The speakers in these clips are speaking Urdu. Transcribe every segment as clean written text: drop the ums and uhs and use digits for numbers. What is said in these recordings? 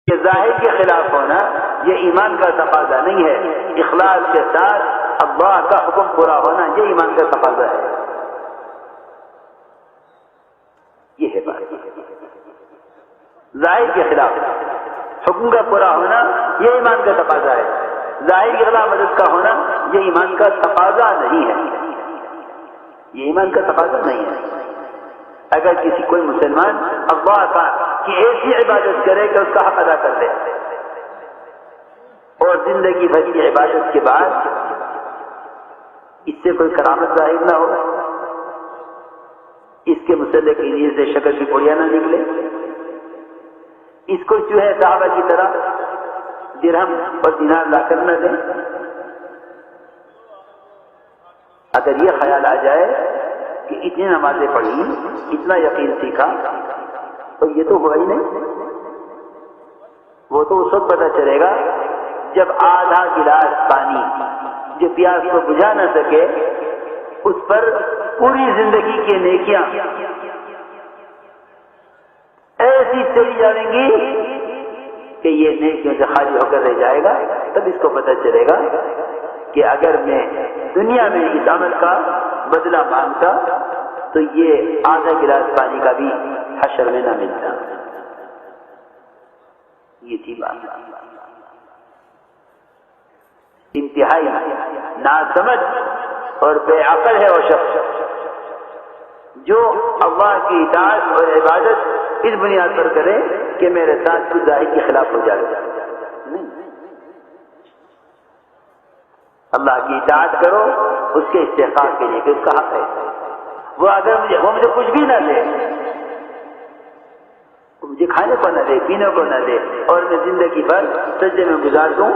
کہ ظاہر کے خلاف ہونا یہ ایمان کا تقاضا نہیں ہے، اخلاص کے ساتھ اللہ کا حکم پورا ہونا یہ ایمان کا تقاضا ہے. یہ ہے بات. ظاہر کے خلاف حکم کا پورا ہونا یہ ایمان کا تقاضا ہے، ظاہر کے خلاف مدد کا ہونا یہ ایمان کا تقاضا نہیں ہے. یہ ایمان کا تقاضا نہیں ہے. اگر کسی کوئی مسلمان اللہ کا کی ایسی عبادت کرے کہ اس کا حق ادا کر دے اور زندگی بھر کی عبادت کے بعد اس سے کوئی کرامت ظاہر نہ ہو، اس کے مسئلے کے لیے سے شکل کی پوڑیاں نہ نکلے، اس کو چوہے صحابہ کی طرح درہم اور دینار لا کر نہ دیں، اگر یہ خیال آ جائے کہ اتنی نمازیں پڑھی، اتنا یقین سیکھا، تو یہ تو ہوا ہی نہیں. وہ تو اس وقت پتہ چلے گا جب آدھا گلاس پانی جو پیاس کو بجھا نہ سکے اس پر پوری زندگی کی نیکیاں ایسی چلی جائیں گی کہ یہ نیکیوں سے خالی ہو کر رہ جائے گا. تب اس کو پتہ چلے گا کہ اگر میں دنیا میں اس عمل کا بدلہ مانگتا تو یہ آدھا گلاس پانی کا بھی حشر میں نہ ملتا. یہ تھی بات. انتہائی ناسمجھ اور بے عقل ہے وہ شخص جو اللہ کی اطاعت اور عبادت اس بنیاد پر کرے کہ میرے ساتھ کچھ ظاہر کے خلاف ہو جائے. نہیں، اللہ کی اطاعت کرو اس کے استحقاق کے لیے کہ اس کا حق ہے. وہ اگر وہ مجھے کچھ بھی نہ دے، مجھے کھانے کو نہ دے، پینے کو نہ دے، اور میں زندگی بھر سجدے میں گزار دوں،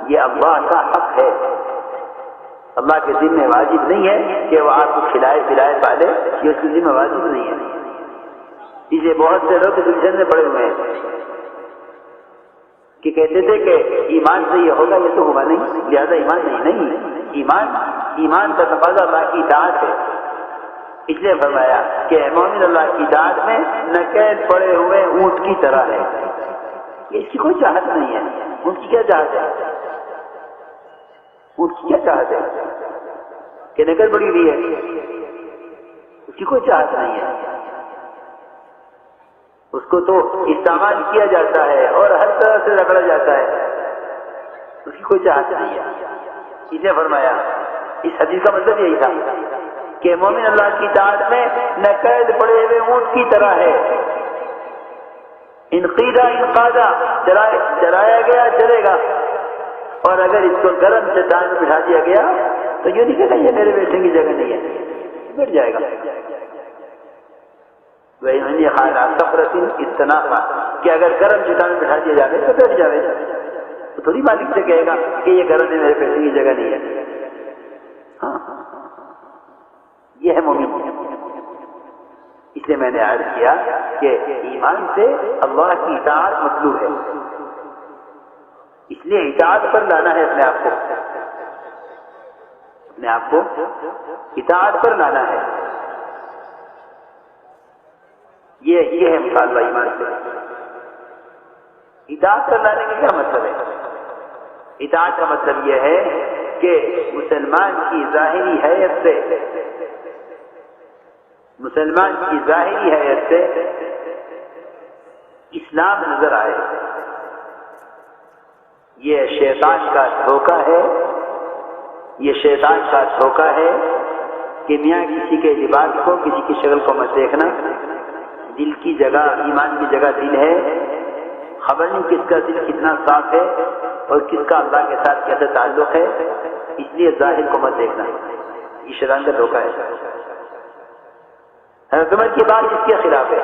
یہ اللہ کا حق ہے. اللہ کے ذمہ واجب نہیں ہے کہ وہ آپ کو کھلائے پلائے پالے، یہ اس کی ذمہ واجب نہیں ہے. اسے بہت سے لوگ اس الجھن میں پڑے ہوئے ہیں کہ کہتے تھے کہ ایمان سے یہ ہوگا، یہ تو ہوگا نہیں، لہذا ایمان نہیں. ایمان کا تقاضا اللہ کی اطاعت ہے. اس لیے فرمایا کہ مومن اللہ کی اطاعت میں نقید پڑے ہوئے اونٹ کی طرح ہے. اس کی کوئی چاہت نہیں ہے. اونٹ کی کیا چاہت ہے؟ اونٹ کی کیا چاہت ہے کہ نقد پڑی ہوئی ہے؟ اس کی کوئی چاہت نہیں ہے. اس کو تو استعمال کیا جاتا ہے اور ہر طرح سے رگڑا جاتا ہے، اس کی کوئی چاہت نہیں ہے. اس نے فرمایا اس حدیث کا مطلب یہی تھا کہ مومن اللہ کی اطاعت میں نقید پڑے ہوئے اونٹ کی طرح ہے. انقیدہ انقادہ، چلایا گیا چلے گا، اور اگر اس کو گرم چٹان میں بٹھا دیا گیا تو یہ نہیں کہتا یہ میرے بیٹھنے کی جگہ نہیں ہے، بیٹھ جائے گا. وہی خانہ سفرتن استناقہ کہ اگر گرم چٹان میں بٹھا دیا جائے تو بیٹھ جائے، تو تھوڑی مالک سے کہے گا کہ یہ گرم ہے، میرے بیٹھنے کی جگہ نہیں ہے. ہاں، یہ ہے مومن. اس لیے میں نے عرض کیا کہ ایمان سے اللہ کی اطاعت مطلوب ہے. اس لیے اطاعت پر لانا ہے اپنے آپ کو اطاعت پر لانا ہے. یہ ہے مطالبہ ایمان سے. اطاعت پر لانے کا کیا مطلب ہے؟ اطاعت کا مطلب یہ ہے کہ مسلمان کی ظاہری حیثیت سے اسلام نظر آئے. یہ شیطان کا دھوکہ ہے کہ میاں کسی کے لباس کو، کسی کی شکل کو مت دیکھنا. دل کی جگہ، ایمان کی جگہ دل ہے. خبر نہیں کس کا دل کتنا صاف ہے اور کس کا اللہ کے ساتھ کیسا تعلق ہے، اس لیے ظاہر کو مت دیکھنا. یہ شیطان کا دھوکہ ہے. حضرت عمر کی بات اس کے خلاف ہے.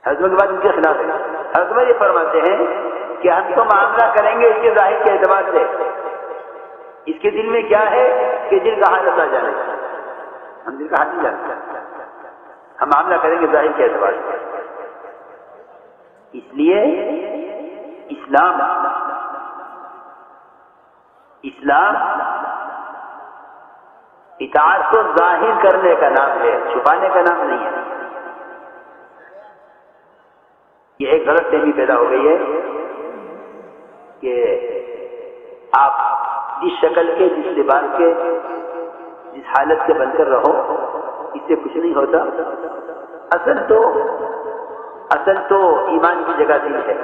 حضرت عمر کی بات اس کے خلاف ہے. حضرت عمر یہ فرماتے ہیں کہ ہم تو معاملہ کریں گے اس کے ظاہر کے اعتبار سے. اس کے دل میں کیا ہے کہ دل کا حال اللہ جانے. ہم دل کا حال نہیں جانتے، ہم معاملہ کریں گے ظاہر کے اعتبار سے. اس لیے اسلام اطاعت کو ظاہر کرنے کا نام ہے، چھپانے کا نام نہیں ہے. یہ ایک غلط فہمی پیدا ہو گئی ہے کہ آپ جس شکل کے، جس لباس کے، جس حالت کے بن کر رہو، اس سے کچھ نہیں ہوتا۔ اصل تو ایمان کی جگہ دل ہے۔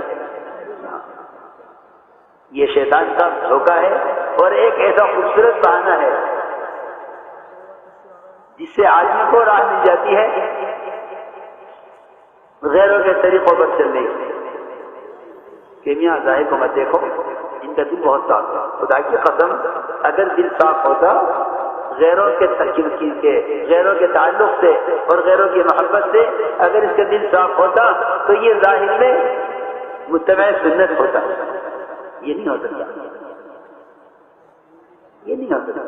یہ شیطان کا دھوکہ ہے اور ایک ایسا خوبصورت بہانہ ہے جس سے آدمی کو راہ مل جاتی ہے غیروں کے طریقوں پر چلنے کی، کہ میاں ظاہر کو مت دیکھو، ان کا دل بہت صاف ہے۔ خدا کی قسم، اگر دل صاف ہوتا، غیروں کے ترکیب کے، غیروں کے تعلق سے اور غیروں کی محبت سے اگر اس کا دل صاف ہوتا تو یہ ظاہر میں متبع سنت ہوتا۔ یہ نہیں ہو سکتا، یہ نہیں ہو سکتا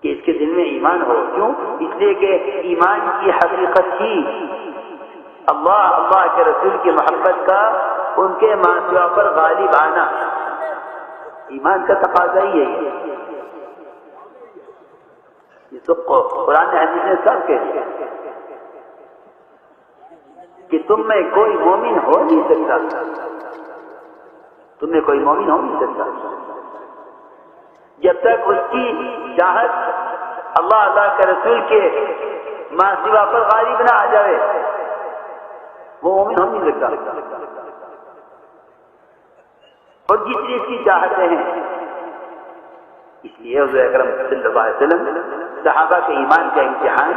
کہ اس کے دل میں ایمان ہو۔ کیوں؟ اس لیے کہ ایمان کی حقیقت ہی اللہ کے رسول کی محبت کا ان کے ماسوا پر غالب آنا، ایمان کا تقاضا ہی ہے۔ یہ تو قرآن حدیث نے صاف کہہ دیا کہ تم میں کوئی مومن ہو نہیں سکتا، تم میں کوئی مومن ہو نہیں سکتا جب تک اس کی چاہت اللہ کے رسول کے ماسوا پر غالب نہ آ جائے، وہ مومن ہو نہیں سکتا۔ اور جتنی اس کی چاہتے ہیں، اس لیے حضور اکرم صلی اللہ علیہ وسلم صحابہ کے ایمان کا امتحان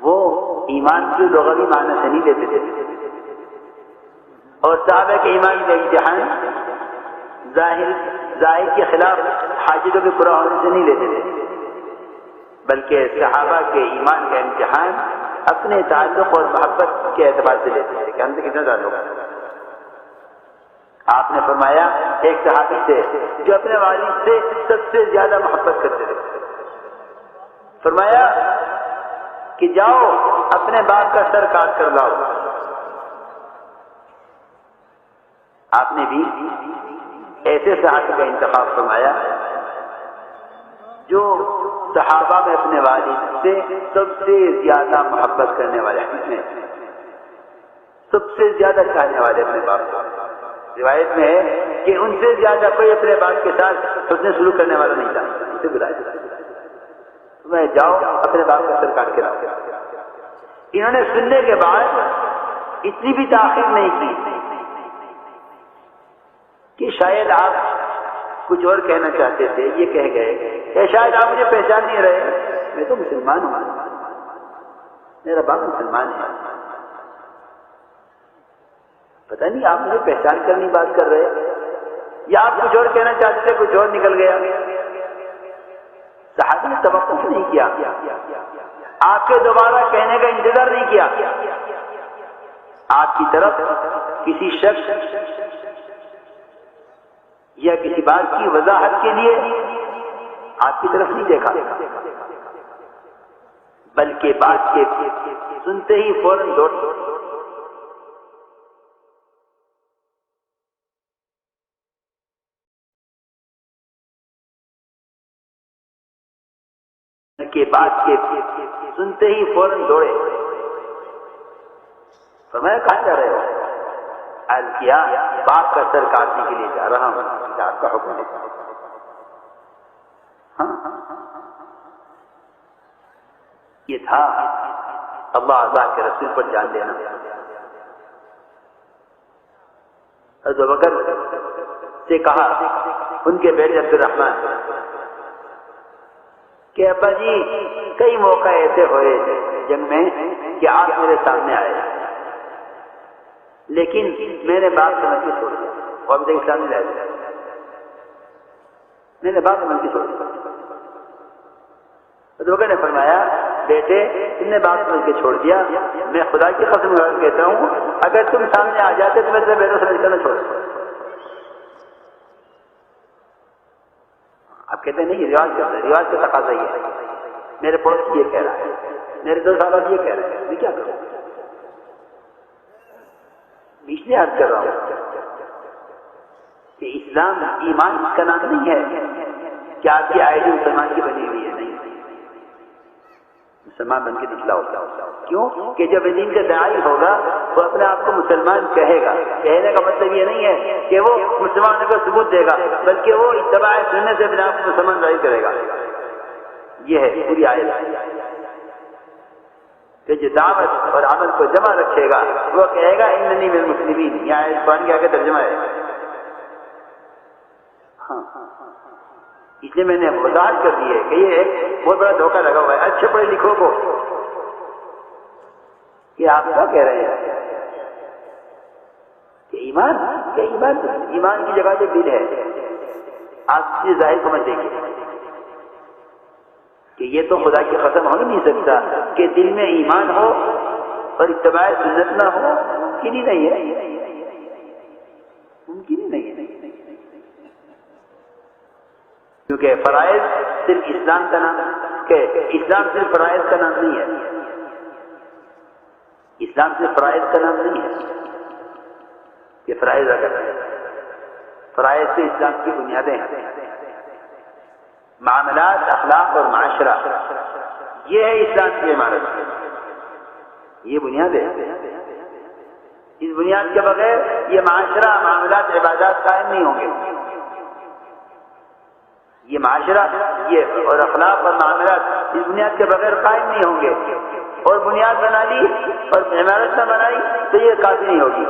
وہ ایمان کی لغوی معنی سے نہیں لیتے تھے، اور صحابہ کے ایمان کا امتحان ظاہر کے خلاف حاجتوں کے پورا ہونے سے نہیں لیتے تھے، بلکہ صحابہ کے ایمان کا امتحان اپنے تعلق اور محبت کے اعتبار سے لیتے تھے کہ ہم سے کتنا تعلق ہے۔ آپ نے فرمایا ایک صحابی سے جو اپنے والد سے سب سے زیادہ محبت کرتے تھے، فرمایا کہ جاؤ اپنے باپ کا سر کاٹ کر لاؤ۔ آپ نے بھی ایسے صحابی کا انتخاب فرمایا جو صحابہ میں اپنے والد سے سب سے زیادہ محبت کرنے والے ہیں، سب سے زیادہ چاہنے والے اپنے باپ کو۔ روایت میں ہے کہ ان سے زیادہ کوئی اپنے باپ کے ساتھ حسن سلوک کرنے والا نہیں تھا، اسے بلایا تمہیں جاؤ اپنے باپ کا سر کاٹ کے لاؤ۔ انہوں نے سننے کے بعد اتنی بھی تاخیر نہیں کی کہ شاید آپ کچھ اور کہنا چاہتے تھے، یہ کہہ گئے کہ شاید آپ مجھے پہچان نہیں رہے، میں تو مسلمان ہوں، میرا باپ مسلمان ہے، پتہ نہیں آپ مجھے پہچان کر نہیں بات کر رہے، یا آپ کچھ اور کہنا چاہتے تھے، کچھ اور نکل گیا۔ صحابی نے توقف نہیں کیا، آپ کے دوبارہ کہنے کا انتظار نہیں کیا، آپ کی طرف کسی شخص یا کسی بات کی وضاحت کے لیے آپ کی طرف نہیں دیکھا، بلکہ بات کے سنتے ہی فوراً دوڑ سنتے ہی فوراً دوڑے۔ فرمایا کہاں جا رہے ہو؟ عرض کیا باپ کا سر کاٹنے کے لیے جا رہا ہوں، آپ کا حکم ہے۔ یہ تھا اللہ کے رسول پر جان دینا۔ حضرت ابوبکر سے کہا ان کے بیٹے عبد الرحمن کہ ابا جی کئی موقع ایسے ہوئے جنگ میں کہ آپ میرے سامنے آئے، لیکن میں نے باپ سمجھ کے چھوڑ دیا، اور ابھی تک سامنے رہ میں نے باپ سمجھ کے چھوڑ دیا۔ ابوبکر نے فرمایا بیٹے تم نے باپ سمجھ کے چھوڑ دیا، میں خدا کی قسم کہتا ہوں اگر تم سامنے آ جاتے تو میں تمہیں بیٹا سمجھ کر نہ چھوڑتا۔ آپ کہتے ہیں نہیں رواج کا تقاضا یہ ہے، میرے پڑوسی یہ کہہ رہا ہے، میرے دو صاحب یہ کہہ رہے ہیں، میں کیا کروں؟ بیچ میں عرض کر رہا ہوں کہ اسلام ایمان کا نام نہیں ہے کہ آپ کی آئی ڈی مسلمان کی بنی ہوئی ہے، نہیں، مسلمان بن کے دکھلاؤ. کیوں کہ جب دین کا داعی ہوگا وہ اپنے آپ کو مسلمان کہے گا. کہنے کا مطلب یہ نہیں ہے کہ وہ مسلمانوں کو ثبوت دے گا، بلکہ وہ اتباع سنت سے اپنے آپ کو مسلمان ظاہر کرے گا. یہ ہے پوری آیت کہ جو دعوت اور عمل کو جمع رکھے گا وہ کہے گا اننی من المسلمین. یہ آیت قرآن کے آگے ترجمہ ہے. ہاں اس لیے میں نے وضاحت کر دی ہے کہ یہ ایک بہت بڑا دھوکہ لگا ہوا ہے اچھے پڑھے لکھوں کو. یہ آپ کیا کہہ رہے ہیں کہ ایمان کی جگہ جو دل ہے. آپ اس ظاہر کو مت دیکھیے کہ یہ تو خدا کی قسم ہو ہی نہیں سکتا کہ دل میں ایمان ہو اور اتباع سنت نہ ہو. ممکن ہی نہیں ہے، ممکن ہی نہیں ہے. کیونکہ فرائض صرف اسلام کا نام کہ اسلام صرف فرائض کا نام نہیں ہے. اسلام صرف فرائض کا نام نہیں ہے. یہ فرائض اگر فرائض سے اسلام کی بنیادیں ہیں، معاملات، اخلاق اور معاشرہ، یہ ہے اسلام کی عمارت. یہ بنیاد ہے. اس بنیاد کے بغیر یہ معاشرہ، معاملات، عبادات قائم نہیں ہوں گے. یہ معاشرہ یہ اور اخلاق اور معاملات اس بنیاد کے بغیر قائم نہیں ہوں گے. اور بنیاد بنا لی اور عمارت نہ بنائی تو یہ کافی نہیں ہوگی.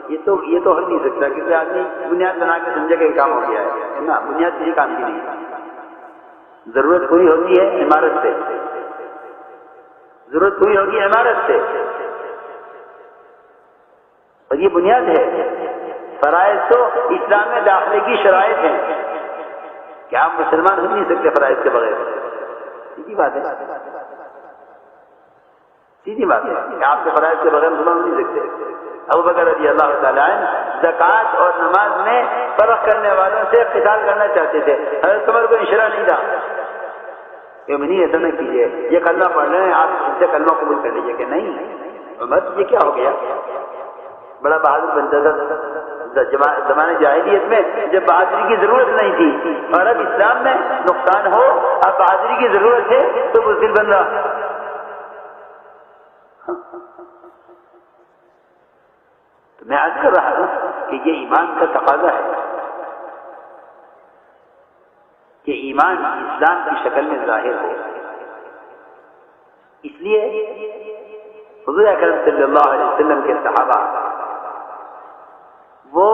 یہ تو ہو نہیں سکتا کسی آدمی بنیاد بنا کے سمجھے کہ یہ کام ہو گیا ہے نا. بنیاد کسی کام کی نہیں ہے. ضرورت پوری ہوتی ہے عمارت سے، ضرورت پوری ہوگی عمارت سے، اور یہ بنیاد ہے. فرائض تو اسلام میں داخلے کی شرائط ہیں کہ آپ مسلمان ہو نہیں سکتے فرائض کے بغیر. سیدھی بات ہے، سیدھی بات ہے کہ آپ کے فرائض کے بغیر مسلمان ہو نہیں سکتے. ابوبکر رضی اللہ تعالیٰ عنہ زکوٰۃ اور نماز میں فرق کرنے والوں سے قتال کرنا چاہتے تھے. حضرت عمر کو اشارہ نہیں تھا کہ نہیں ایسا نہ کیجیے، یہ کلمہ پڑھ رہے ہیں آپ ان سے کلمہ قبول کر لیجیے. کہ نہیں عمر یہ کیا ہو گیا؟ بڑا بہادر بنتا تھا زمانے جاہلیت میں جب بہادری کی ضرورت نہیں تھی، اور اب اسلام میں نقصان ہو اب بہادری کی ضرورت ہے تو بزدل بن رہا. تو میں عرض کر رہا ہوں کہ یہ ایمان کا تقاضا ہے کہ ایمان اسلام کی شکل میں ظاہر ہو. اس لیے حضور اکرم صلی اللہ علیہ وسلم کے صحابہ وہ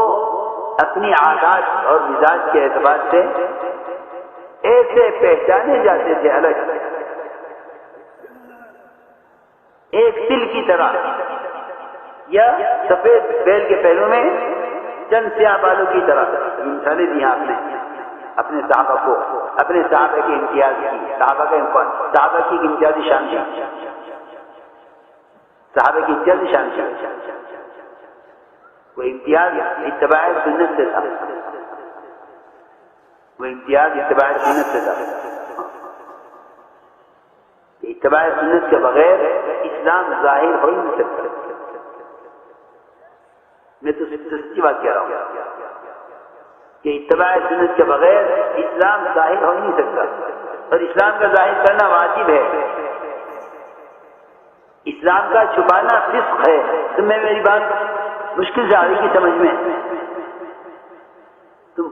اپنی عادات اور مزاج کے اعتبار سے ایسے پہچانے جاتے تھے الگ، ایک تل کی طرح یا سفید بیل کے پہلو میں چند سیاہ بالوں کی طرح. مثالیں دی آپ نے اپنے صحابہ کو، اپنے صحابہ کے امتیاز کی، صحابہ کی امتیازی شان کی، صحابہ کی امتیازی شان کی. وہ امتیاز اتباع سنت سے تھا، وہ امتیاز اتباع سنت سے تھا. اتباع سنت کے بغیر اسلام ظاہر ہو ہی نہیں سکتا. میں تو سچی بات کہہ رہا ہوں کہ اتباع سنت کے بغیر اسلام ظاہر ہو ہی نہیں سکتا. اور اسلام کا ظاہر کرنا واجب ہے. اسلام کا چھپانا فسق ہے. تم میں میری بات مشکل سے آ رہی کی سمجھ میں؟ تم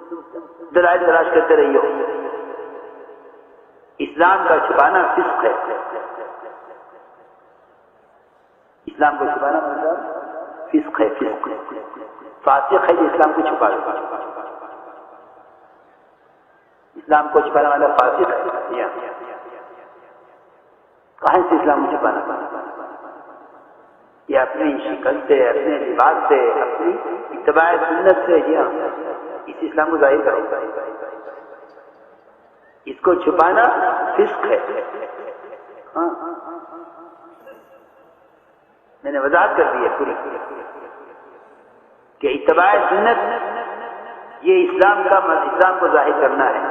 دلائل تلاش کرتے رہی ہو. اسلام کا چھپانا فسق ہے. اسلام کو چھپانا فسق ہے. فسق فاسق ہے جو اسلام کو چھپا لے. اسلام کو چھپانے والا فاسق ہے. کہاں سے اسلام کو چھپانا؟ یہ اپنی شکل سے، اپنے لباس سے، اپنی اتباع سنت سے. جی ہاں، اس اسلام کو ظاہر کرو. اس کو چھپانا فسق ہے. ہاں میں نے وضاحت کر دی ہے پوری کہ اتباع سنت یہ اسلام کو ظاہر کرنا ہے،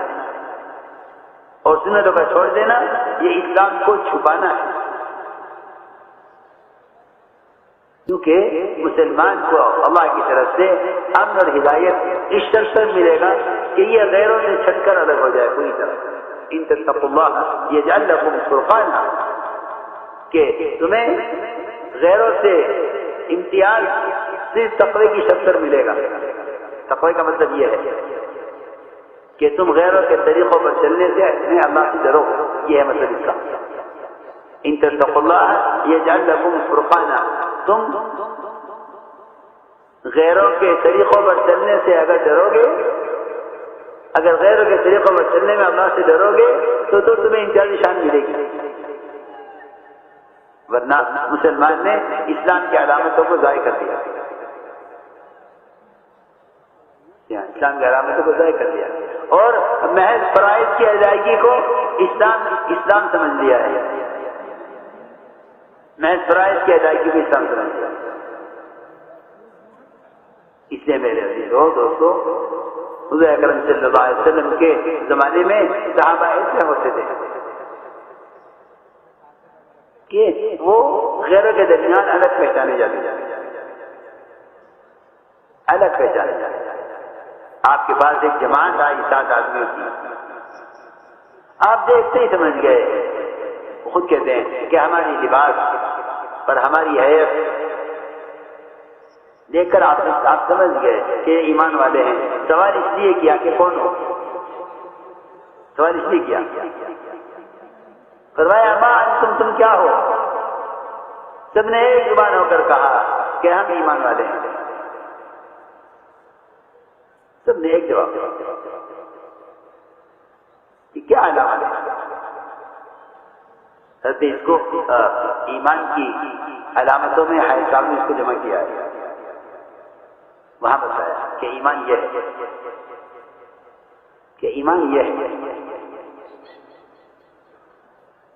اور سنتوں کا چھوڑ دینا یہ اسلام کو چھپانا ہے. کیونکہ مسلمان کو اللہ کی طرف سے امن اور ہدایت اس شرط پر ملے گا کہ یہ غیروں سے چھٹ کر الگ ہو جائے پوری طرح. ان تتقوا اللہ یجعل لکم فرقانا. کہ تمہیں غیروں سے امتیاز صرف تقوی کی شرط پر ملے گا. تقوی کا مطلب یہ ہے کہ تم غیروں کے طریقوں پر چلنے سے اللہ سے ڈرو. یہ ہے مطلب اس کا. ان تتقوا اللہ یجعل لکم فرقانا. تم غیروں کے طریقوں پر چلنے سے اگر ڈرو گے، اگر غیروں کے طریقوں پر چلنے میں اللہ سے ڈرو گے تو تمہیں امتیازی شان ملے گی. ورنہ مسلمان نے اسلام کی علامتوں کو ضائع کر دیا. اسلام کی علامتوں کو ضائع کر دیا اور محض فرائض کی ادائیگی کو اسلام سمجھ لیا ہے. محض فرائض کی ادائیگی کو اسلام سمجھ لیا. اس لیے میرے عزیزو دوستو، حضور اکرم صلی اللہ علیہ وسلم کے زمانے میں صحابہ ایسے ہوتے تھے کہ وہ غیروں کے درمیان الگ پہچانے جاتے تھے. الگ پہچانے جاتے. آپ کے پاس ایک جماعت آئی 7 آدمیوں کی، آپ دیکھتے ہی سمجھ گئے. وہ خود کہتے ہیں کہ ہماری لباس پر ہماری حیثیت دیکھ کر آپ سمجھ گئے کہ ایمان والے ہیں. سوال اس لیے کیا کہ کون ہو؟ سوال اس لیے کیا، فرمایا ما انتم، تم کیا ہو؟ سب نے ایک زبان ہو کر کہا کہ ہم ایمان والے ہیں. سب نے ایک جواب دیا کہ کیا علامت ہے؟ حضرت اس کو ایمان کی علامتوں میں حائل صاحب نے اس کو جمع کیا ہے. وہاں بتایا کہ ایمان یہ ہے، کہ ایمان یہ ہے.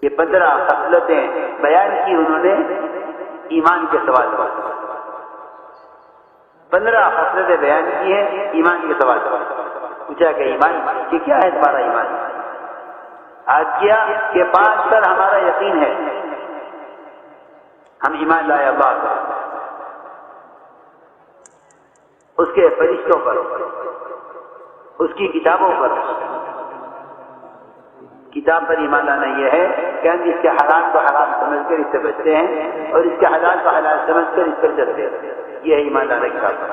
یہ 15 خصلتیں بیان کی انہوں نے ایمان کے سوال پر. 15 خصلتیں بیان کی ہیں ایمان کے سوال پر. پوچھا کہ ایمان کہ کیا ہے تمہارا ایمان؟ آج کیا کہ 5 پر ہمارا یقین ہے. ہم ایمان لائے اللہ پر، اس کے فرشتوں پر، اس کی کتابوں پر. کتاب پر ایمان لانا یہ ہے کہ ہم اس کے حرام کو حرام سمجھ کر اس سے بچتے ہیں اور اس کے حلال کو حلال سمجھ کر اس پر چلتے ہیں. یہ ہے ایمان لانا کتاب پر.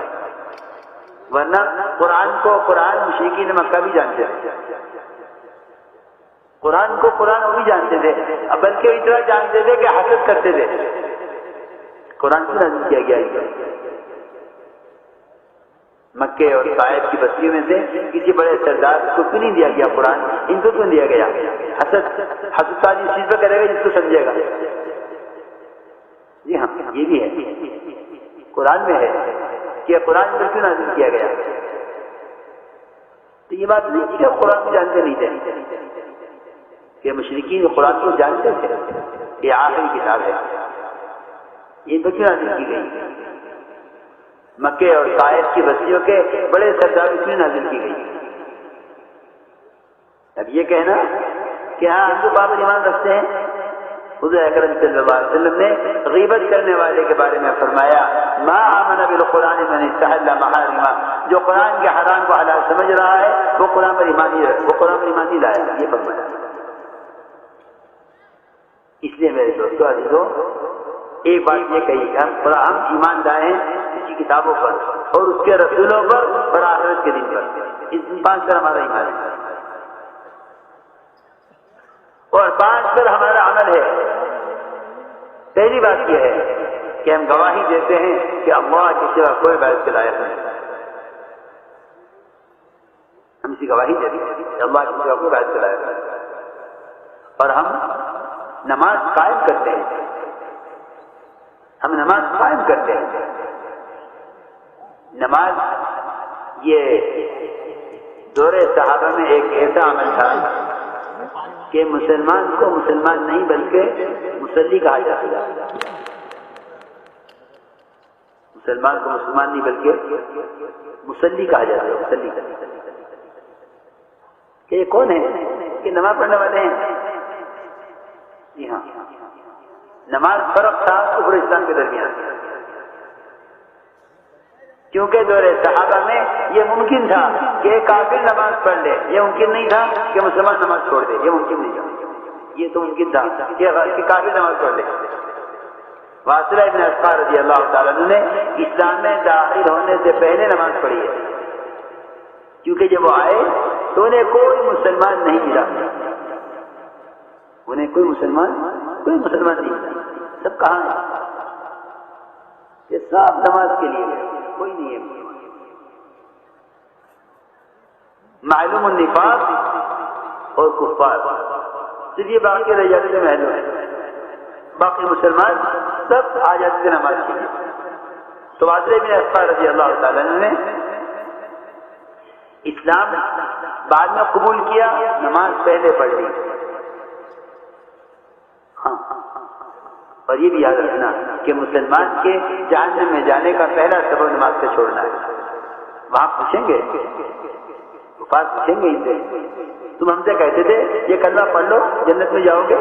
ورنہ قرآن کو قرآن مشرکین مکہ بھی جانتے تھے. قرآن کو قرآن وہ بھی جانتے تھے، بلکہ اتنا جانتے تھے کہ حسد کرتے تھے. قرآن کیوں نازل کیا گیا ہے؟ مکے اور طائف کی بستیوں میں سے کسی بڑے سردار کو کیوں نہیں دیا گیا قرآن؟ ان کو کیوں دیا گیا؟ حسد تاج اس چیز پہ کرے گا جس کو سمجھے گا. جی ہاں، یہ بھی ہے قرآن میں ہے کہ قرآن پر کیوں نازل کیا گیا. تو یہ بات نہیں تھی کہ قرآن کو جانتے نہیں تھے، کہ مشرکین قرآن کو جانتے تھے. یہ آخری کتاب ہے، ان پر کیوں نازل کی گئی؟ مکے اور طائف کی بستیوں کے بڑے سردار کیوں نازل کی گئی؟ اب یہ کہنا کہ ہاں ہم تو باب ایمان رکھتے ہیں. حضور اکرم صلی اللہ علیہ وسلم نے غیبت کرنے والے کے بارے میں فرمایا ما آمن بالقرآن من استحل محارما. جو قرآن کے حرام کو حلال سمجھ رہا ہے وہ قرآن پر ایمان نہیں لایا. یہ فرمایا. اس لیے میرے دوستو عزیزو، ایک بات یہ کہی کہ ہم ایمان لائے ہیں اس کی کتابوں پر اور اس کے رسولوں پر اور آخرت کے دن پر. اس 5 پر ہمارا ایمان ہے اور 5 پر ہمارا عمل ہے. پہلی بات یہ ہے کہ ہم گواہی دیتے ہیں کہ اللہ کے سوا کوئی عبادت کے لائق نہیں. ہم اسی گواہی دیتے ہیں کہ اللہ کے سوا کوئی عبادت کے لائق نہیں. اور ہم نماز قائم کرتے ہیں. ہم نماز قائم کرتے ہیں. نماز یہ دور صحابہ میں ایک ایسا عمل تھا کہ مسلمان کو مسلمان نہیں بلکہ مصلی کہا جاتا ہے. مسلمان کو مسلمان نہیں بلکہ مصلی کہا جاتا ہے. مصلی کہ یہ کون ہے؟ کہ نماز پڑھنے والے ہیں. جی ہاں، نماز فرق تھا کفر اسلام کے درمیان، کیونکہ دور صحابہ میں یہ ممکن تھا کہ کافر نماز پڑھ لے، یہ ممکن نہیں تھا کہ مسلمان نماز چھوڑ دے. یہ ممکن نہیں تھا. یہ تو ان کی دعوت کہ کافی نماز پڑھ لے. واصلہ ابن اسقع رضی اللہ تعالیٰ عنہ نے اسلام میں داخل ہونے سے پہلے نماز پڑھی ہے، کیونکہ جب وہ آئے تو انہیں کوئی مسلمان نہیں ملا، انہیں کوئی مسلمان نہیں ملا. سب کہاں ہیں؟ یہ سب نماز کے لیے کوئی نہیں ہے. معلوم النفاق اور کفار صرف یہ باقی رہ جاتے تھے محلوں ہیں، باقی مسلمان سب آ جاتے تھے نماز کے لیے. تو واصلہ بن اسقع رضی اللہ تعالیٰ عنہ نے اسلام بعد میں قبول کیا، نماز پہلے پڑھ لی. ہاں، اور یہ بھی یاد رکھنا کہ مسلمان کے جہنم میں جانے کا پہلا سبب نماز سے چھوڑنا ہے. وہاں پوچھیں گے، کفار پوچھیں گے ان سے، تم ہم سے کہتے تھے یہ کلمہ پڑھ لو جنت میں جاؤ گے،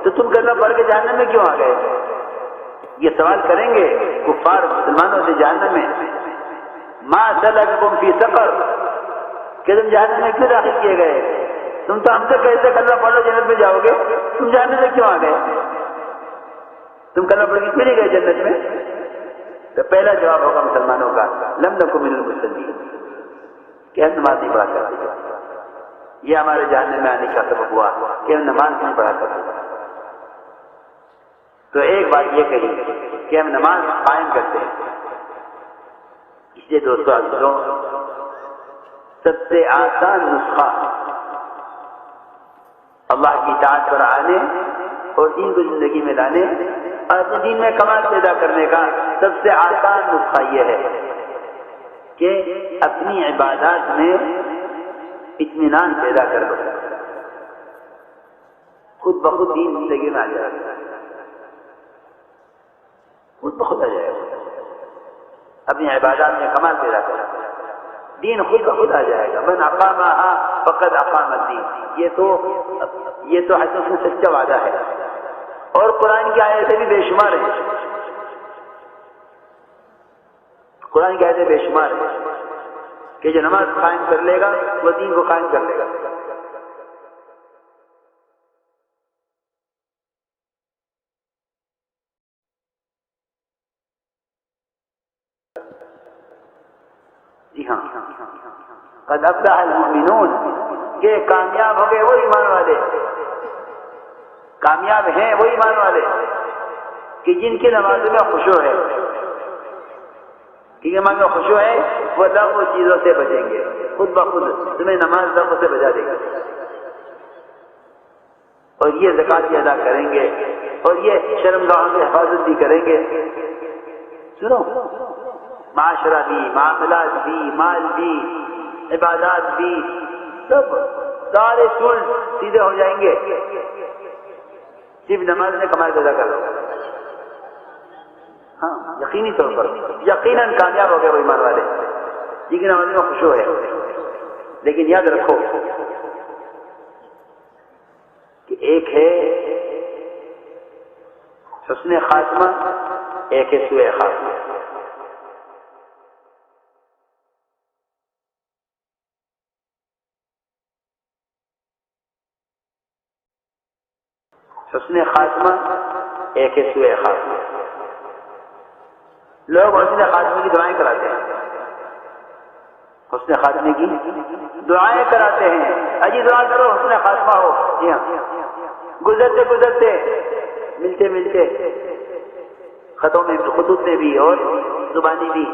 تو تم کلمہ پڑھ کے جہنم میں کیوں آ گئے؟ یہ سوال کریں گے کفار مسلمانوں سے جہنم میں، ما سلککم فی سقر، کہ تم جہنم میں کیوں داخل کیے گئے؟ تم تو ہم سے کہتے کلمہ پڑھ لو جنت میں جاؤ گے، تم جہنم میں کیوں آ گئے؟ تم کلمہ پڑھ کے کیوں نہیں گئے جنت میں؟ تو پہلا جواب ہوگا مسلمانوں کا، لم نکن من المصلین، کہ ہم نماز نہیں پڑھا کرتے. یہ ہمارے جہنم میں آنے کا سبب ہوا کہ ہم نماز نہیں پڑھا کرتے. تو ایک بات یہ کہی کہ ہم نماز قائم کرتے ہیں. اس لیے دوستو عزیزوں، سب سے آسان نسخہ اللہ کی اطاعت پر آنے اور دین کو زندگی میں لانے اور اپنے دین میں کمال پیدا کرنے کا سب سے آسان نسخہ یہ ہے کہ اپنی عبادات میں اطمینان پیدا کر لو. خود بخود دین زندگی میں آ جائے گا، خود بخود آ جائے گا. اپنی عبادات میں کمال پیدا کرو، دین خود بخود آ جائے گا. من اقامہا فقد اقام الدین، یہ تو حدیث میں سچا وعدہ ہے، اور قرآن کی آیتیں بھی بے شمار ہیں. قرآن کی آیتیں بے شمار ہیں کہ جو نماز قائم کر لے گا وہ دین کو قائم کر لے گا. جی ہاں، قد افلح المؤمنون، کہ کامیاب ہو گئے وہ ایمان والے، کامیاب ہیں وہ ایمان والے کہ جن کی نمازوں میں خشوع ہے. کیونکہ نماز میں خشوع ہے وہ لغو چیزوں سے بچیں گے، خود بخود تمہیں نماز لغو سے بچا دے گا. اور یہ زکوٰۃ بھی ادا کریں گے اور یہ شرمگاہوں کی حفاظت بھی کریں گے. سنو، معاشرہ بھی، معاملات بھی، مال بھی، عبادات بھی، سب سارے اصول سیدھے ہو جائیں گے صرف نماز میں کمال پیدا کرو. ہاں، یقینی طور پر یقیناً کامیاب ہو گئے وہ ایمان والے جن کی نماز میں خشوع ہے. لیکن یاد رکھو کہ ایک ہے حسن خاتمہ، ایک ہے سوء خاتمہ. حسن خاتمہ ایک ہے سوء خاتمہ. لوگ حسن خاتمے کی دعائیں کراتے ہیں، حسن خاتمے کی دعائیں کراتے ہیں، اجی دعا کرو حسن خاتمہ ہو. جی ہاں، گزرتے گزرتے، ملتے ملتے، خطوط میں بھی اور زبانی بھی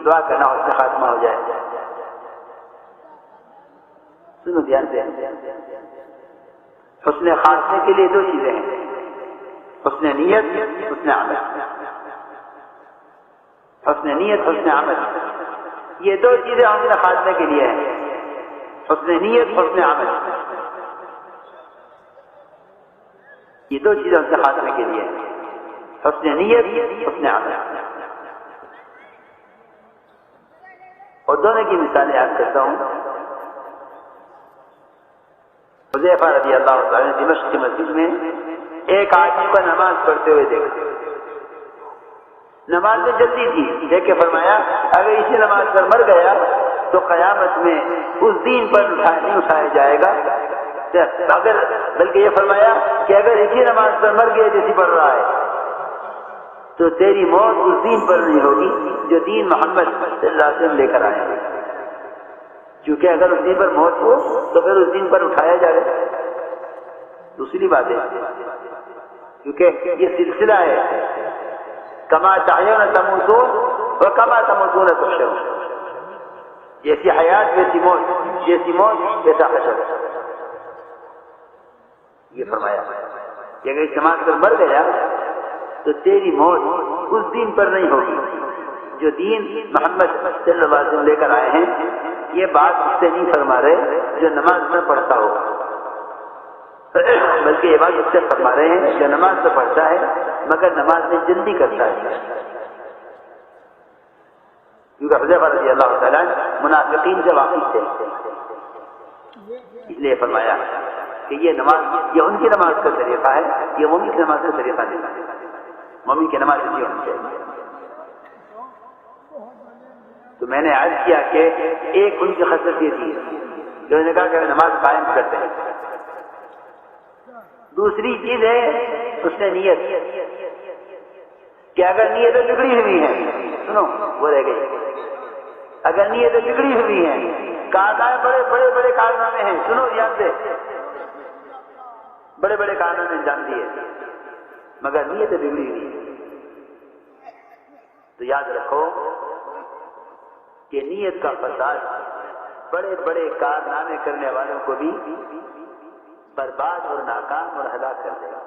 دعا کرنا حسن خاتمہ ہو جائے. سنو دھیان سے، حسن خاتمے کے لیے دو چیزیں ہیں، حسن نیت، حسن عمل. حسن نیت، حسن عمل، یہ دو چیزیں حسن خاتمے کے لیے ہیں. حسن نیت، حسن عمل، یہ دو چیزیں حسن خاتمے کے لیے ہیں. حسن نیت، حسن عمل. اور دونوں کی مثالیں یاد کرتا ہوں. حذیفہ رضی اللہ تعالیٰ نے دمشق کی مسجد میں ایک آدمی کو نماز پڑھتے ہوئے دیکھا. نماز میں جلدی تھی، دیکھ کے فرمایا اگر اسی نماز پر مر گیا تو قیامت میں اس دین پر نہیں اٹھایا جائے گا اگر بلکہ یہ فرمایا کہ اگر اسی نماز پر مر گیا جیسی پڑھ رہا ہے تو تیری موت اس دین پر نہیں ہوگی جو دین محمد صلی اللہ علیہ وسلم لے کر آئے ہیں، کیونکہ اگر اس دین پر موت ہو تو پھر اس دین پر اٹھایا جائے. دوسری بات ہے کیونکہ یہ سلسلہ ہے، کما تحیون تموتون و کما تموتون تحشرون، جیسی حیات ویسی موت، جیسی موت ویسا حشر. یہ فرمایا کہ اگر اس نماز پر مر گیا تو تیری موت اس دین پر نہیں ہوگی جو دین محمد صلی اللہ علیہ وسلم لے کر آئے ہیں. یہ بات اس سے نہیں فرما رہے جو نماز نہ پڑھتا ہو، بلکہ یہ بات اس سے فرما رہے ہیں جو نماز تو پڑھتا ہے مگر نماز میں جلدی کرتا ہے. کیونکہ حذیفہ رضی اللہ تعالیٰ منافقین سے واقف تھے، اس لیے فرمایا کہ یہ نماز، یہ ان کی نماز کا طریقہ ہے، یہ مومن کی نماز کا طریقہ نہیں ہے. مومن کی نماز اسی ہونی چاہیے. تو میں نے عرض کیا کہ ایک ان کی خصلت یہ تھی کہ انہوں نے کہا کہ نماز قائم کرتے ہیں. دوسری چیز ہے اس نے نیت کہ اگر نیتیں بگڑی ہوئی ہیں، سنو وہ رہ گئی، اگر نیتیں بگڑی ہوئی ہیں، کارنامے بڑے بڑے بڑے کارنامے ہیں، سنو یاد سے، بڑے بڑے کارنامے انجام دیے مگر نیتیں بگڑی ہوئی ہیں، تو یاد رکھو کہ نیت کا فساد بڑے بڑے کارنامے کرنے والوں کو بھی برباد اور ناکام اور ہلاک کر دے گا.